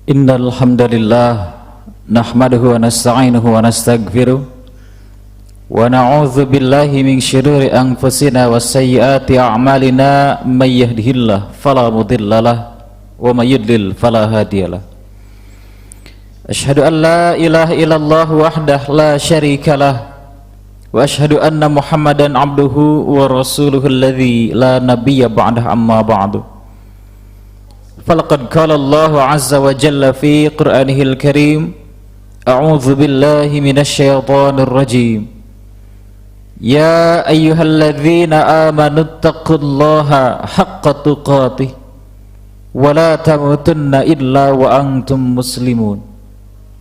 Innal hamdalillah nahmaduhu wa nasta'inuhu wa nastaghfiruh wa na'udzu billahi min syururi anfusina wa sayyiati a'malina may yahdihillahu fala mudhillalah wa may yudlil fala hadiyalah. Asyhadu an la ilaha illallah wahdahu la syarikalah wa asyhadu anna Muhammadan abduhu wa rasuluhu alladzi la nabiyya ba'dahu amma ba'du. Falaqad qala Allahu azza wa jalla fi Qur'anihil Karim, a'udzu billahi minasy syaithanir rajim. Ya ayyuhalladzina amanu taqullaha haqqa tuqatih wa la tamutunna illa wa antum muslimun.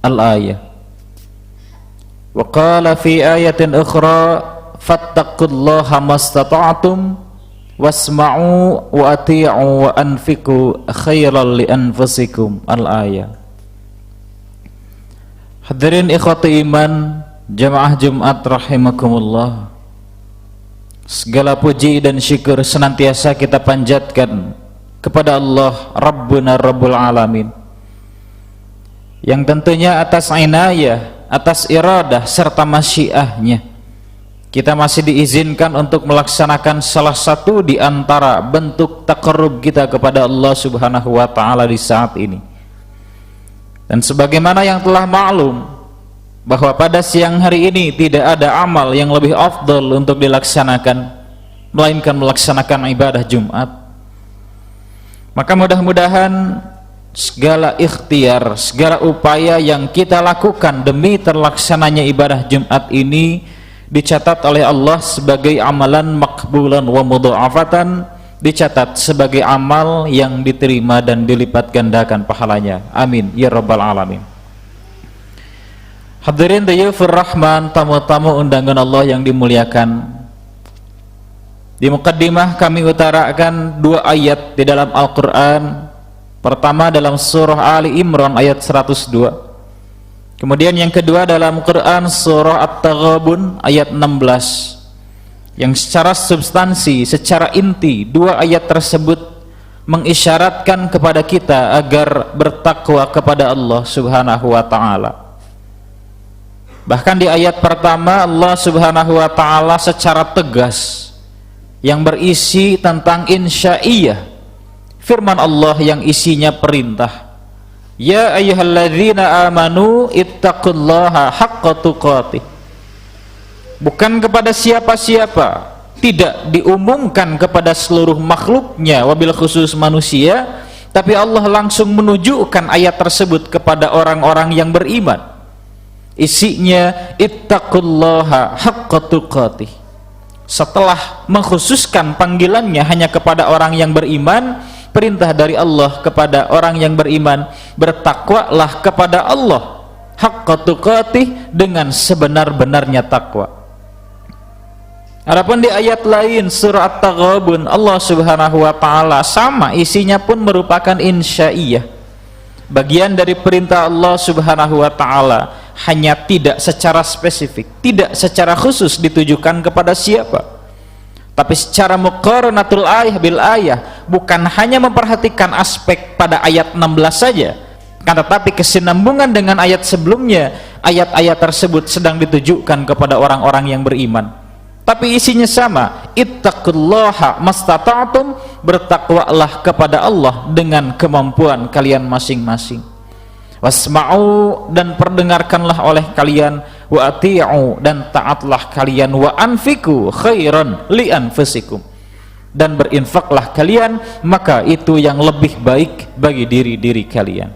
Al-ayah. Wa qala fi ayatin ukhra fattaqullaha mastata'tum wasma'u wa ati'u wa anfiqu khairan li anfusikum. Al-ayah. Hadirin ikhwati iman, jamaah Jumat rahimakumullah, segala puji dan syukur senantiasa kita panjatkan kepada Allah Rabbuna Rabbul Alamin, yang tentunya atas inayah, atas iradah serta masyiahnya kita masih diizinkan untuk melaksanakan salah satu di antara bentuk taqarrub kita kepada Allah Subhanahu wa ta'ala di saat ini. Dan sebagaimana yang telah maklum bahwa pada siang hari ini tidak ada amal yang lebih afdal untuk dilaksanakan melainkan melaksanakan ibadah Jumat, maka mudah-mudahan segala ikhtiar, segala upaya yang kita lakukan demi terlaksananya ibadah Jumat ini dicatat oleh Allah sebagai amalan makbulan wa mudha'afatan, dicatat sebagai amal yang diterima dan dilipat gandakan pahalanya. Amin ya rabbal alamin. Hadirin dayufur rahman, tamu-tamu undangan Allah yang dimuliakan, di muqaddimah kami utarakan dua ayat di dalam Al-Quran. Pertama dalam surah Ali Imran ayat 102, kemudian yang kedua dalam Quran surah At-Taghabun ayat 16, yang secara substansi, secara inti, dua ayat tersebut mengisyaratkan kepada kita agar bertakwa kepada Allah Subhanahu wa ta'ala. Bahkan di ayat pertama Allah Subhanahu wa ta'ala secara tegas yang berisi tentang insya'iyah, firman Allah yang isinya perintah, ya ayyuhalladzina amanu ittaqullaha haqqa tuqatih. Bukan kepada siapa-siapa, tidak diumumkan kepada seluruh makhluknya wabil khusus manusia, tapi Allah langsung menunjukkan ayat tersebut kepada orang-orang yang beriman. Isinya ittaqullaha haqqa tuqatih. Setelah mengkhususkan panggilannya hanya kepada orang yang beriman, perintah dari Allah kepada orang yang beriman, bertakwalah kepada Allah haqqa tuqatih, dengan sebenar-benarnya takwa. Adapun di ayat lain surah At-Taghabun, Allah Subhanahu wa ta'ala sama isinya pun merupakan insya'iyah, bagian dari perintah Allah Subhanahu wa ta'ala, hanya tidak secara spesifik, tidak secara khusus ditujukan kepada siapa, tapi secara muqaranatul ayah bil ayah, bukan hanya memperhatikan aspek pada ayat 16 saja, kan, tetapi kesinambungan dengan ayat sebelumnya. Ayat-ayat tersebut sedang ditujukan kepada orang-orang yang beriman, tapi isinya sama, ittaqullaha mastata'tum, bertakwalah kepada Allah dengan kemampuan kalian masing-masing. Wasma'u, dan perdengarkanlah oleh kalian, wa ati'u, dan taatlah kalian, wa anfiqu khairan li anfusikum, dan berinfaklah kalian, maka itu yang lebih baik bagi diri-diri kalian.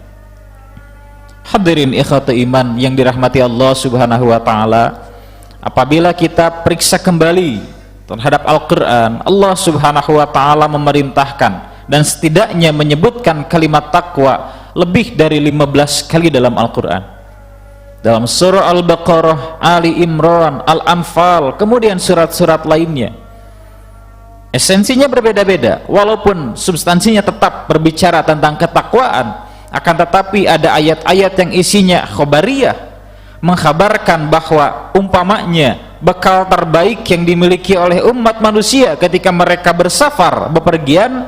Hadirin ikhwati iman yang dirahmati Allah Subhanahu wa ta'ala, apabila kita periksa kembali terhadap Al-Quran, Allah Subhanahu wa ta'ala memerintahkan dan setidaknya menyebutkan kalimat takwa lebih dari 15 kali dalam Al-Quran. Dalam surah Al-Baqarah, Ali Imran, Al-Anfal, kemudian surat-surat lainnya. Esensinya berbeda-beda, walaupun substansinya tetap berbicara tentang ketakwaan, akan tetapi ada ayat-ayat yang isinya khobariyah, mengkhabarkan bahwa umpamanya bekal terbaik yang dimiliki oleh umat manusia ketika mereka bersafar, bepergian,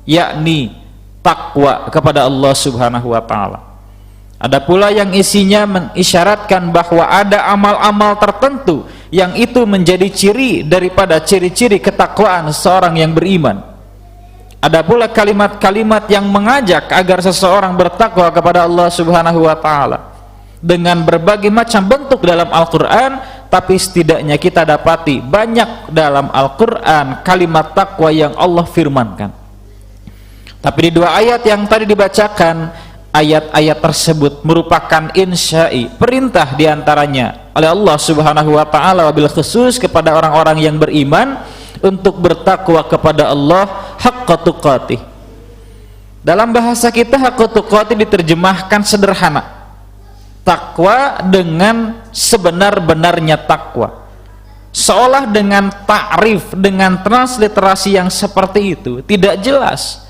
yakni takwa kepada Allah Subhanahu wa taala. Ada pula yang isinya mengisyaratkan bahwa ada amal-amal tertentu yang itu menjadi ciri daripada ciri-ciri ketakwaan seorang yang beriman. Ada pula kalimat-kalimat yang mengajak agar seseorang bertakwa kepada Allah Subhanahu wa taala dengan berbagai macam bentuk dalam Al-Qur'an, tapi setidaknya kita dapati banyak dalam Al-Qur'an kalimat takwa yang Allah firmankan. Tapi di dua ayat yang tadi dibacakan, ayat-ayat tersebut merupakan insya'i, perintah diantaranya oleh Allah Subhanahu wa ta'ala wabil khusus kepada orang-orang yang beriman untuk bertakwa kepada Allah haqqa tuqatih. Dalam bahasa kita haqqa tuqatih diterjemahkan sederhana, takwa dengan sebenar-benarnya takwa. Seolah dengan ta'rif, dengan transliterasi yang seperti itu tidak jelas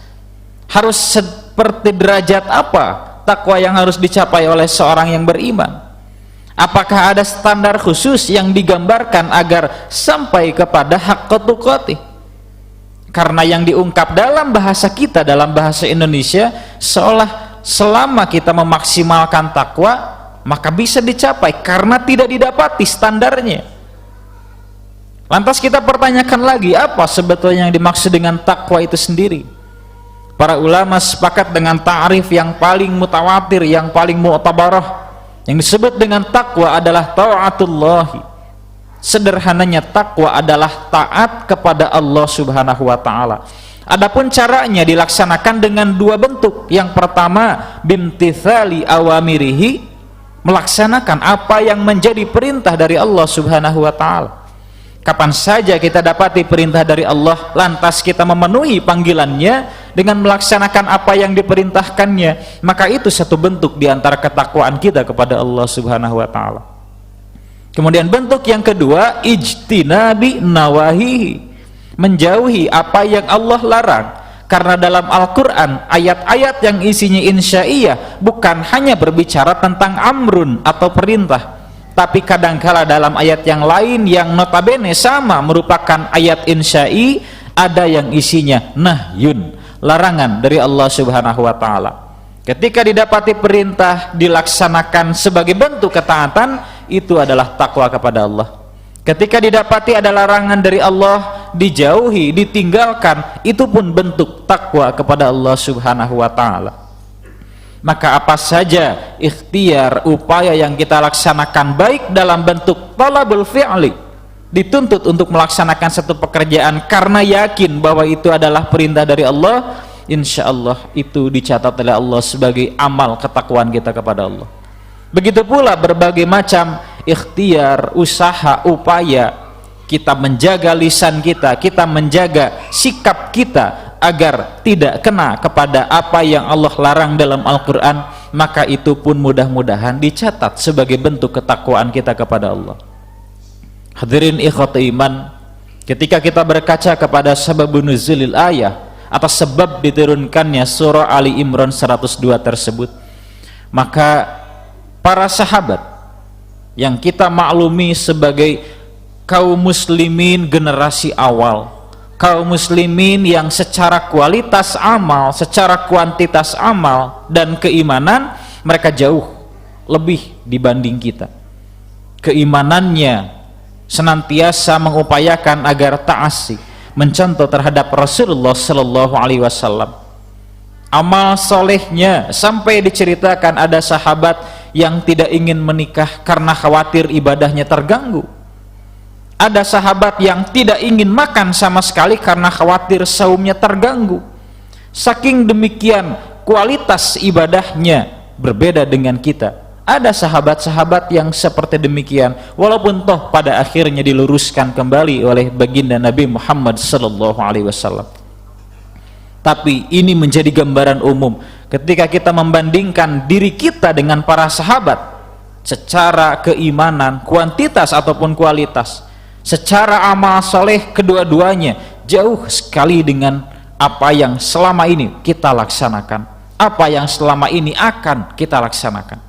harus seperti derajat apa takwa yang harus dicapai oleh seorang yang beriman. Apakah ada standar khusus yang digambarkan agar sampai kepada haqqa tuqatih? Karena yang diungkap dalam bahasa kita, dalam bahasa Indonesia, seolah selama kita memaksimalkan takwa maka bisa dicapai, karena tidak didapati standarnya. Lantas kita pertanyakan lagi, apa sebetulnya yang dimaksud dengan takwa itu sendiri? Para ulama sepakat dengan ta'rif yang paling mutawatir, yang paling mu'tabarah. Yang disebut dengan takwa adalah ta'atullahi. Sederhananya takwa adalah taat kepada Allah Subhanahu wa ta'ala. Adapun caranya dilaksanakan dengan dua bentuk. Yang pertama, bimtithali awamirihi, melaksanakan apa yang menjadi perintah dari Allah Subhanahu wa ta'ala. Kapan saja kita dapati perintah dari Allah, lantas kita memenuhi panggilannya dengan melaksanakan apa yang diperintahkannya, maka itu satu bentuk diantara ketakwaan kita kepada Allah Subhanahu wa ta'ala. Kemudian bentuk yang kedua, ijtinabi nawahihi, menjauhi apa yang Allah larang. Karena dalam Al-Quran, ayat-ayat yang isinya insya'iyah bukan hanya berbicara tentang amrun atau perintah, tapi kadangkala dalam ayat yang lain yang notabene sama merupakan ayat insya'i, ada yang isinya nahyun, larangan dari Allah Subhanahu wa ta'ala. Ketika didapati perintah dilaksanakan sebagai bentuk ketaatan, itu adalah takwa kepada Allah. Ketika didapati ada larangan dari Allah, dijauhi, ditinggalkan, itu pun bentuk takwa kepada Allah Subhanahu wa ta'ala. Maka apa saja ikhtiar, upaya yang kita laksanakan, baik dalam bentuk talabul fi'li, dituntut untuk melaksanakan satu pekerjaan karena yakin bahwa itu adalah perintah dari Allah, insya Allah itu dicatat oleh Allah sebagai amal ketakwaan kita kepada Allah. Begitu pula berbagai macam ikhtiar, usaha, upaya kita menjaga lisan kita, kita menjaga sikap kita agar tidak kena kepada apa yang Allah larang dalam Al-Quran, maka itu pun mudah-mudahan dicatat sebagai bentuk ketakwaan kita kepada Allah. Hadirin ikhwati iman, ketika kita berkaca kepada sababun nuzulil ayah, atas sebab diturunkannya surah Ali Imran 102 tersebut, maka para sahabat yang kita maklumi sebagai kaum muslimin generasi awal, kaum muslimin yang secara kualitas amal, secara kuantitas amal dan keimanan mereka jauh lebih dibanding kita. Keimanannya senantiasa mengupayakan agar ta'assi, mencontoh terhadap Rasulullah Sallallahu Alaihi Wasallam. Amal solehnya sampai diceritakan ada sahabat yang tidak ingin menikah karena khawatir ibadahnya terganggu. Ada sahabat yang tidak ingin makan sama sekali karena khawatir saumnya terganggu. Saking demikian kualitas ibadahnya berbeda dengan kita. Ada sahabat-sahabat yang seperti demikian, walaupun toh pada akhirnya diluruskan kembali oleh baginda Nabi Muhammad sallallahu alaihi wasallam. Tapi ini menjadi gambaran umum ketika kita membandingkan diri kita dengan para sahabat secara keimanan, kuantitas ataupun kualitas, secara amal soleh kedua-duanya jauh sekali dengan apa yang selama ini kita laksanakan, apa yang selama ini akan kita laksanakan.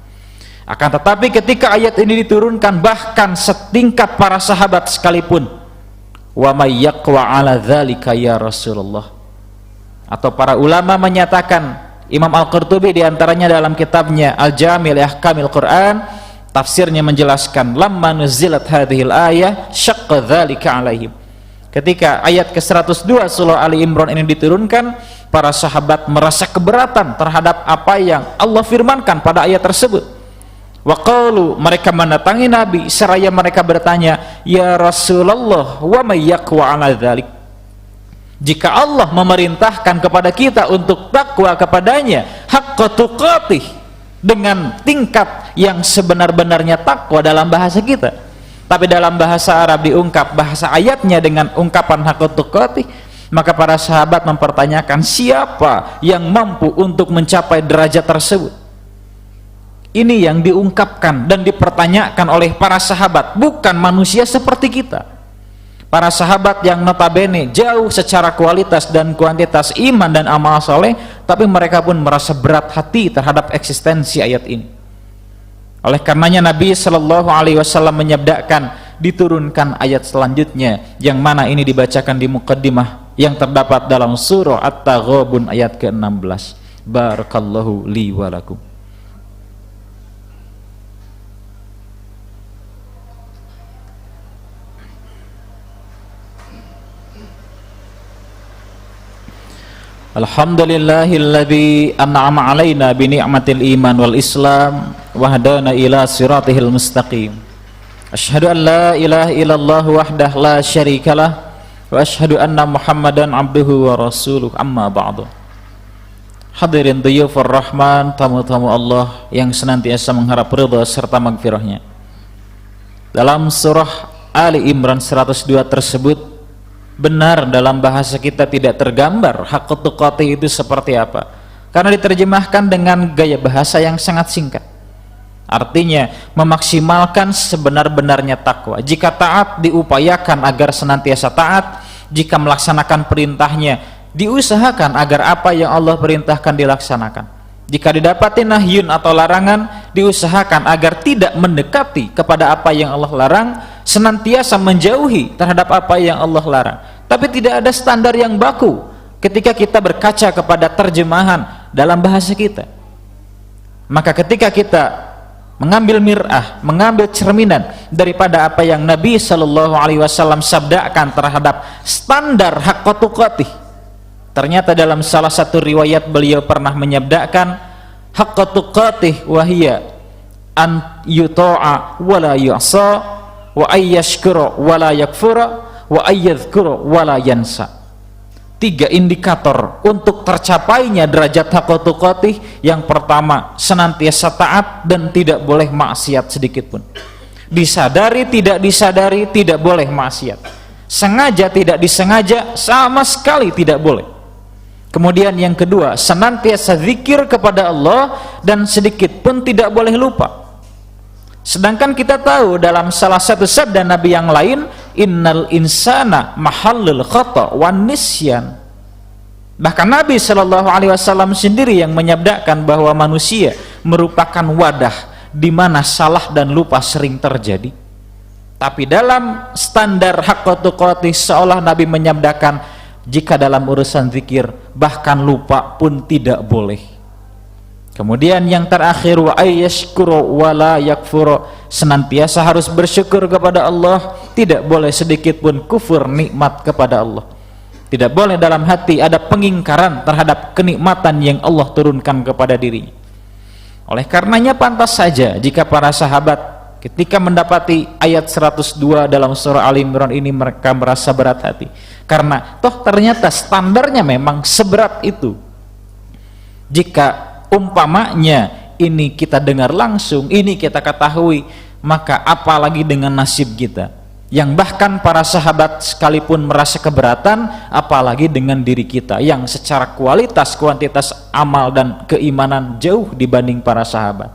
Akan tetapi ketika ayat ini diturunkan, bahkan setingkat para sahabat sekalipun, wa may yaqwa ala dzalika ya Rasulullah, Atau para ulama menyatakan, Imam Al-Qurtubi diantaranya dalam kitabnya Al-Jami' li Ahkamil Quran, tafsirnya menjelaskan, lamma nuzilat hadhil ayah syaqqa dzalika alaihim. Ketika ayat ke-102 surah Ali Imran ini diturunkan, para sahabat merasa keberatan terhadap apa yang Allah firmankan pada ayat tersebut. Wa qalu, mereka mendatangi Nabi seraya mereka bertanya, ya Rasulullah, wa may yaqwa ala dzalik. Jika Allah memerintahkan kepada kita untuk takwa kepadanya haqqa tuqatih, dengan tingkat yang sebenar-benarnya takwa dalam bahasa kita, tapi dalam bahasa Arab diungkap bahasa ayatnya dengan ungkapan haqqa tuqatih, maka para sahabat mempertanyakan siapa yang mampu untuk mencapai derajat tersebut. Ini yang diungkapkan dan dipertanyakan oleh para sahabat, bukan manusia seperti kita. Para sahabat yang notabene jauh secara kualitas dan kuantitas iman dan amal soleh, tapi mereka pun merasa berat hati terhadap eksistensi ayat ini. Oleh karenanya Nabi Shallallahu Alaihi Wasallam menyabdakan, diturunkan ayat selanjutnya, yang mana ini dibacakan di muqaddimah yang terdapat dalam surah At-Taghabun ayat ke-16. Barakallahu li wa lakum. Alhamdulillahilladzi an'ama alaina bi ni'matil iman wal islam wa hadana ila siratihil mustaqim. Asyhadu an la ilaha illallah wahdahu la syarikalah wa asyhadu anna Muhammadan abduhu wa rasuluh, amma ba'du. Hadirin dhuyufur rahman, tamu-tamu Allah yang senantiasa mengharap ridha serta magfirahnya. Dalam surah Ali Imran 102 tersebut, benar dalam bahasa kita tidak tergambar haqqut tuqatih itu seperti apa, karena diterjemahkan dengan gaya bahasa yang sangat singkat. Artinya memaksimalkan sebenar-benarnya takwa. Jika taat, diupayakan agar senantiasa taat. Jika melaksanakan perintahnya, diusahakan agar apa yang Allah perintahkan dilaksanakan. Jika didapati nahyun atau larangan, diusahakan agar tidak mendekati kepada apa yang Allah larang, senantiasa menjauhi terhadap apa yang Allah larang. Tapi tidak ada standar yang baku ketika kita berkaca kepada terjemahan dalam bahasa kita. Maka ketika kita mengambil mir'ah, mengambil cerminan daripada apa yang Nabi Shallallahu Alaihi Wasallam sabdakan terhadap standar haqqut tuqatih, ternyata dalam salah satu riwayat beliau pernah menyabdakan, haqqut tuqatih wahiyya an yuta'a wa la yu'sa, wa ayyashkura wa la yakfura, wa ayyadhkura wa la yansa. 3 indikator untuk tercapainya derajat haqqut tuqatih. Yang pertama, senantiasa taat dan tidak boleh maksiat sedikit pun. Disadari, tidak disadari, tidak boleh maksiat. Sengaja, tidak disengaja, sama sekali tidak boleh. Kemudian yang kedua, senantiasa zikir kepada Allah dan sedikit pun tidak boleh lupa. Sedangkan kita tahu dalam salah satu sabda Nabi yang lain, innal insana mahallul khata' wan nisyan. Bahkan Nabi Shallallahu Alaihi Wasallam sendiri yang menyabdakan bahwa manusia merupakan wadah di mana salah dan lupa sering terjadi. Tapi dalam standar haqqut tuqatih seolah Nabi menyabdakan, jika dalam urusan zikir bahkan lupa pun tidak boleh. Kemudian yang terakhir, wa ayyashkuru wa la yakfuru, senantiasa harus bersyukur kepada Allah, tidak boleh sedikit pun kufur nikmat kepada Allah. Tidak boleh dalam hati ada pengingkaran terhadap kenikmatan yang Allah turunkan kepada dirinya. Oleh karenanya pantas saja jika para sahabat ketika mendapati ayat 102 dalam surah Ali Imran ini mereka merasa berat hati, karena toh ternyata standarnya memang seberat itu. Jika umpamanya ini kita dengar langsung, ini kita ketahui, maka apalagi dengan nasib kita yang bahkan para sahabat sekalipun merasa keberatan, apalagi dengan diri kita yang secara kualitas, kuantitas amal dan keimanan jauh dibanding para sahabat.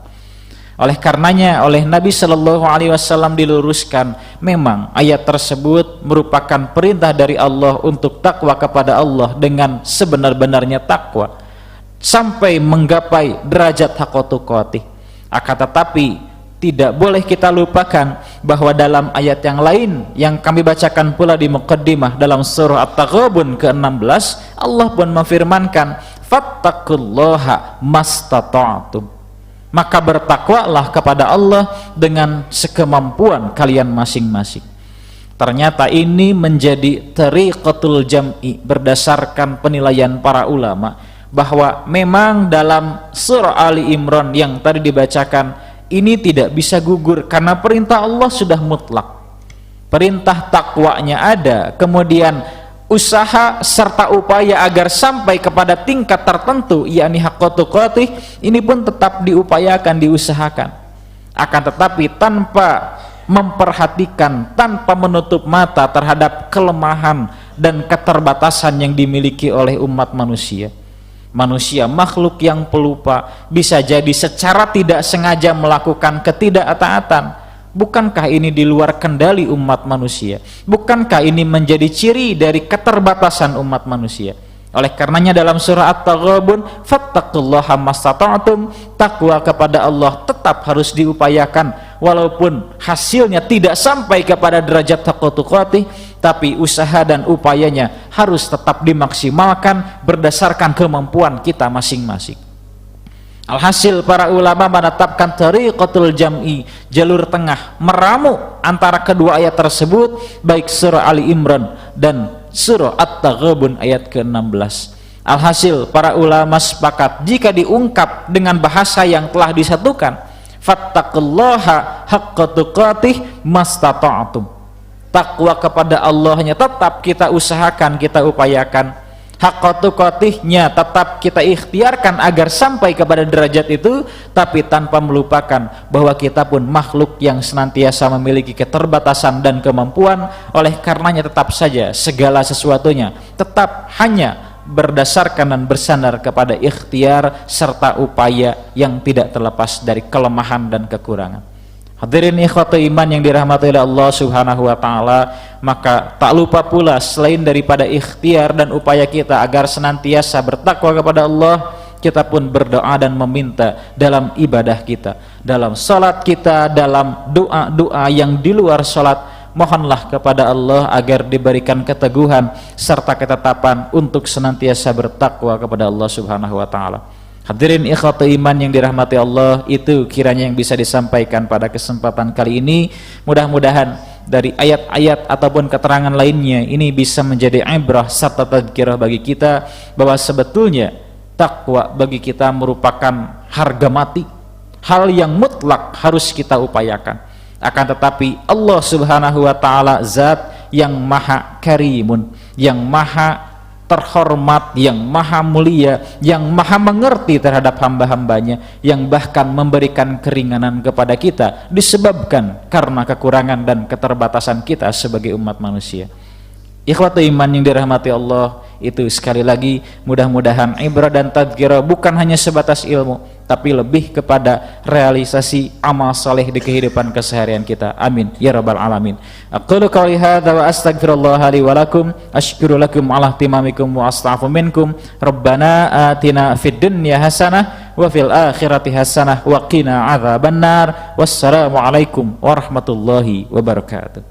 Oleh karenanya oleh Nabi Shallallahu Alaihi Wasallam diluruskan, memang ayat tersebut merupakan perintah dari Allah untuk takwa kepada Allah dengan sebenar-benarnya takwa sampai menggapai derajat haqqut tuqatih. Akan tetapi Tidak boleh kita lupakan bahwa dalam ayat yang lain yang kami bacakan pula di muqaddimah dalam surah At-Taghabun ke-16, Allah pun memfirmankan, fattaqullaha mastata'tum, maka bertakwalah kepada Allah dengan sekemampuan kalian masing-masing. Ternyata ini menjadi tariqatul jam'i berdasarkan penilaian para ulama, bahwa memang dalam surah Ali Imran yang tadi dibacakan ini tidak bisa gugur karena perintah Allah sudah mutlak. Perintah takwanya ada, kemudian usaha serta upaya agar sampai kepada tingkat tertentu, yakni haqqa tuqatih, ini pun tetap diupayakan, diusahakan. Akan tetapi tanpa memperhatikan, tanpa menutup mata terhadap kelemahan dan keterbatasan yang dimiliki oleh umat manusia. Manusia makhluk yang pelupa, bisa jadi secara tidak sengaja melakukan ketidaktaatan. Bukankah ini di luar kendali umat manusia? Bukankah ini menjadi ciri dari keterbatasan umat manusia? Oleh karenanya dalam surah At-Taghabun, fattaqullaha mastata'tum, takwa kepada Allah tetap harus diupayakan, walaupun hasilnya tidak sampai kepada derajat haqqa tuqatih, tapi usaha dan upayanya harus tetap dimaksimalkan berdasarkan kemampuan kita masing-masing. Alhasil para ulama menetapkan tariqatul jam'i, jalur tengah, meramu antara kedua ayat tersebut, baik surah Ali Imran dan surah At-Taghabun ayat ke-16. Alhasil para ulama sepakat jika diungkap dengan bahasa yang telah disatukan, fattaqullaha haqqa tuqatih mastata'tum, takwa kepada Allahnya tetap kita usahakan, kita upayakan, haqqa tuqatihnya tetap kita ikhtiarkan agar sampai kepada derajat itu, tapi tanpa melupakan bahwa kita pun makhluk yang senantiasa memiliki keterbatasan dan kemampuan. Oleh karenanya tetap saja segala sesuatunya tetap hanya berdasarkan dan bersandar kepada ikhtiar serta upaya yang tidak terlepas dari kelemahan dan kekurangan. Hadirin ikhwati iman yang dirahmati oleh Allah Subhanahu wa taala, maka tak lupa pula selain daripada ikhtiar dan upaya kita agar senantiasa bertakwa kepada Allah, kita pun berdoa dan meminta dalam ibadah kita, dalam salat kita, dalam doa-doa yang di luar salat. Mohonlah kepada Allah agar diberikan keteguhan serta ketetapan untuk senantiasa bertakwa kepada Allah Subhanahu wa taala. Hadirin ikhwati iman yang dirahmati Allah, itu kiranya yang bisa disampaikan pada kesempatan kali ini. Mudah-mudahan dari ayat-ayat ataupun keterangan lainnya ini bisa menjadi ibrah serta tadzkirah bagi kita bahwa sebetulnya takwa bagi kita merupakan harga mati, hal yang mutlak harus kita upayakan. Akan tetapi Allah Subhanahu wa taala zat yang maha karimun, yang maha terhormat, yang maha mulia, yang maha mengerti terhadap hamba-hambanya, yang bahkan memberikan keringanan kepada kita disebabkan karena kekurangan dan keterbatasan kita sebagai umat manusia. Ikhwatu iman yang dirahmati Allah, itu sekali lagi mudah-mudahan ibrah dan tadzkirah bukan hanya sebatas ilmu, tapi lebih kepada realisasi amal saleh di kehidupan keseharian kita. Amin ya rabbal alamin. Aqulu qouli hadza wa astaghfirullah li wa lakum, asykuru lakum ala ihtimamikum wa astaghfiru minkum. Rabbana atina fid dunya hasanah wa fil akhirati hasanah wa qina adzabannar. Wassalamu alaikum warahmatullahi wabarakatuh.